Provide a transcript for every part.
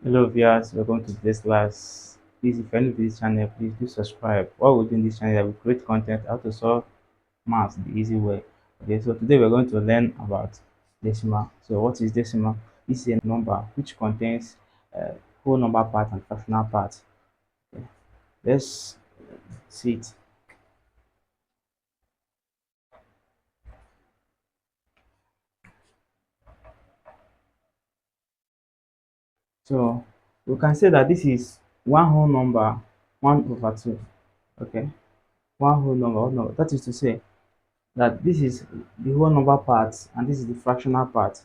Hello viewers, welcome to today's class. Please, if you're new to this channel, please do subscribe. What we do in this channel, we create content how to solve maths the easy way. Okay, so today we're going to learn about decimal. So what is decimal? This is a number which contains whole number part and fractional part. Okay, let's see it. So we can say that this is one whole number 1/2. Okay, one whole number, whole number. That is to say that this is the whole number part and this is the fractional part.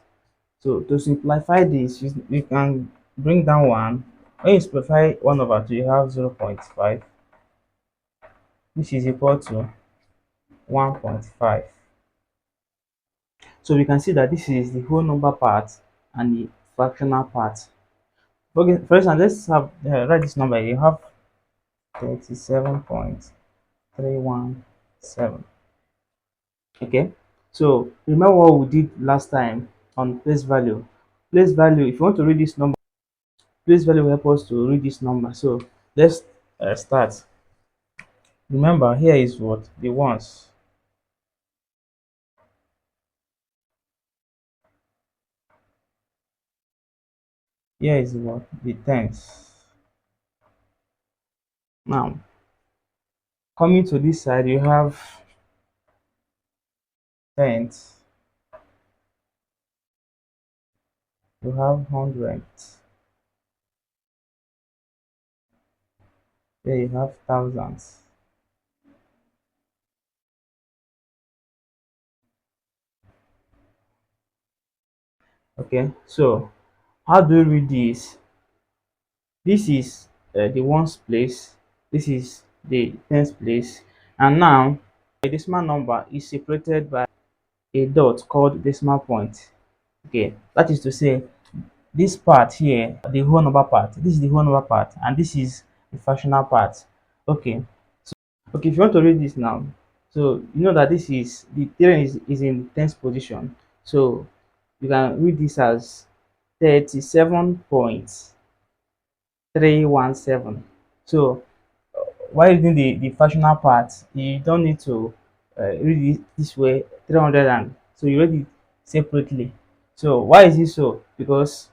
So to simplify this, you can bring down one. When you simplify 1/2, you have 0.5, which is equal to 1.5. So we can see that this is the whole number part and the fractional part. Okay, for instance, let's have write this number. You have 37.317. Okay, so remember what we did last time on place value. Place value, if you want to read this number, place value will help us to read this number. So let's start. Remember, here is what the ones. Here is what the tens. Now, coming to this side, you have tens, you have hundreds, there you have thousands. Okay, so how do you read this? This is the ones place, this is the tens place, and now a decimal number is separated by a dot called decimal point. Okay, that is to say this part here, the whole number part, this is the whole number part, and this is the fractional part. Okay, okay, if you want to read this now, so you know that this is the three is in tens position. So you can read this as 37.317. So while reading the fractional part, you don't need to read it this way 300, and so you read it separately. So why is it so? Because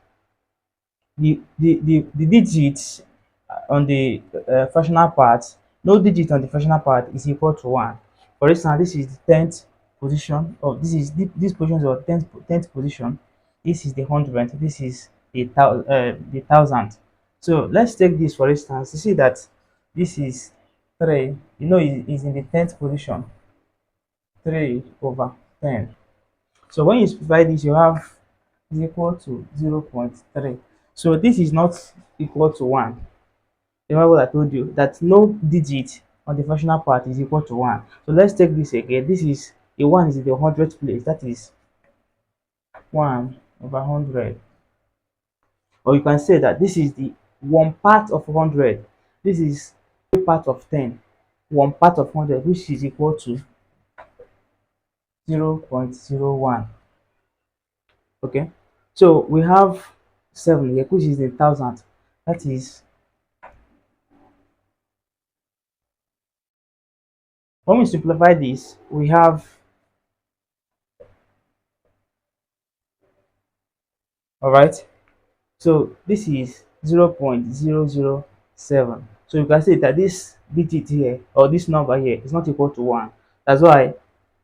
the digits on the fractional part, no digit on the fractional part is equal to 1. For instance, this is the 10th position, or this position is our 10th position. This is the hundredth, this is the thousand. So let's take this for instance. You see that this is 3, you know, is in the 10th position, 3/10. So when you simplify this, you have is equal to 0.3. So this is not equal to 1. Remember what I told you, that no digit on the fractional part is equal to 1. So let's take this again. This is the 1 is in the hundredth place. That is 1/100. Or you can say that this is the 1 part of 100. This is 1 part of 10. 1 part of 100, which is equal to 0.01. Okay. So we have 7 here, which is a thousand. That is, when we simplify this, we have, all right. So this is 0.007. So you can see that this digit here, or this number here, is not equal to 1. That's why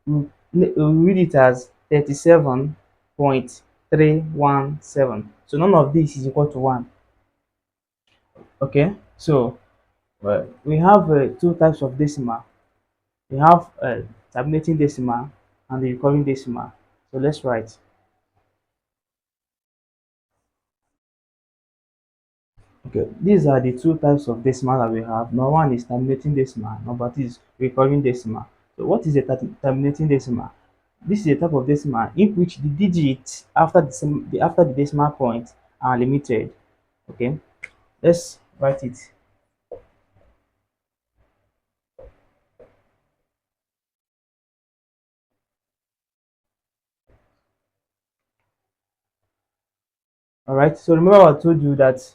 we read it as 37.317. So none of this is equal to 1. Okay, so we have two types of decimal. We have terminating decimal and the recurring decimal. So let's write. Okay, these are the two types of decimal that we have. Number one is terminating decimal, number two is recurring decimal. So what is a terminating decimal? This is a type of decimal in which the digits after after the decimal point are limited. Okay, let's write it. All right. So remember I told you that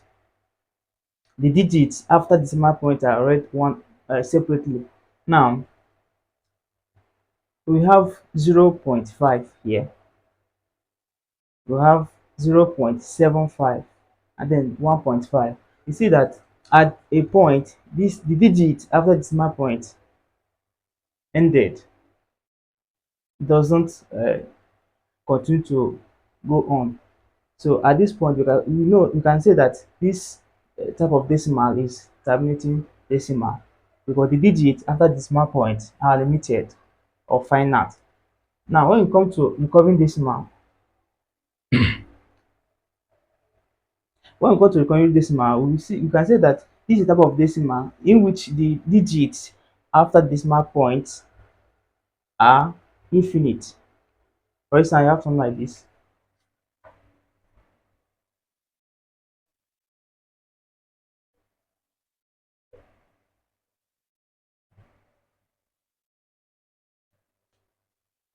the digits after decimal point are read one separately. Now we have 0.5 here. We have 0.75 and then 1.5. You see that at a point, this the digit after decimal point ended doesn't continue to go on. So at this point, you can say that this type of decimal is terminating decimal because the digits after decimal point are limited or finite. Now, when you come to recurring decimal, when we go to recurring decimal, we can say that this is a type of decimal in which the digits after decimal points are infinite. For instance, you have something like this.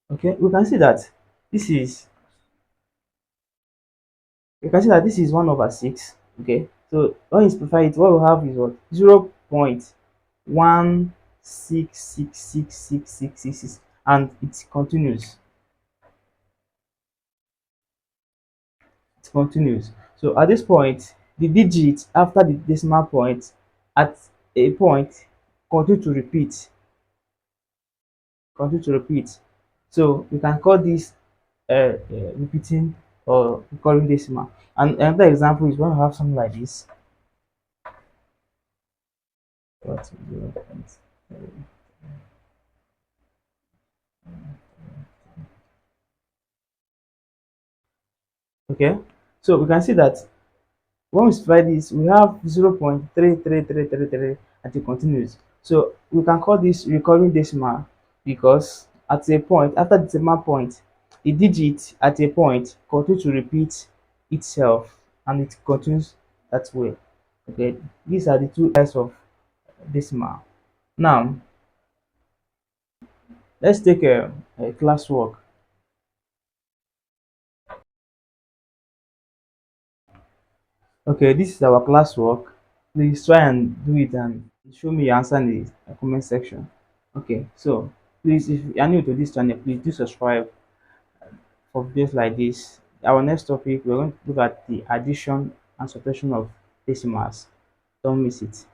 Okay, we can see that this is you can see that this is 1/6. Okay, so when you simplify it, what we have is what 0.1666666, and it continues. It continues. So at this point, the digits after the decimal point at a point continue to repeat, continue to repeat. So we can call this repeating or recurring decimal. And another example is when we have something like this. What 0. Okay, so we can see that when we spread this, we have 0.33333 and it continues. So we can call this recurring decimal because at a point, after the decimal point, the digit at a point continue to repeat itself and it continues that way. Okay, these are the two types of decimal. Now, let's take a classwork. Okay, this is our classwork. Please try and do it and show me your answer in the comment section. Okay, so please, if you are new to this channel, please do subscribe for videos like this. Our next topic, we're going to look at the addition and subtraction of decimals. Don't miss it.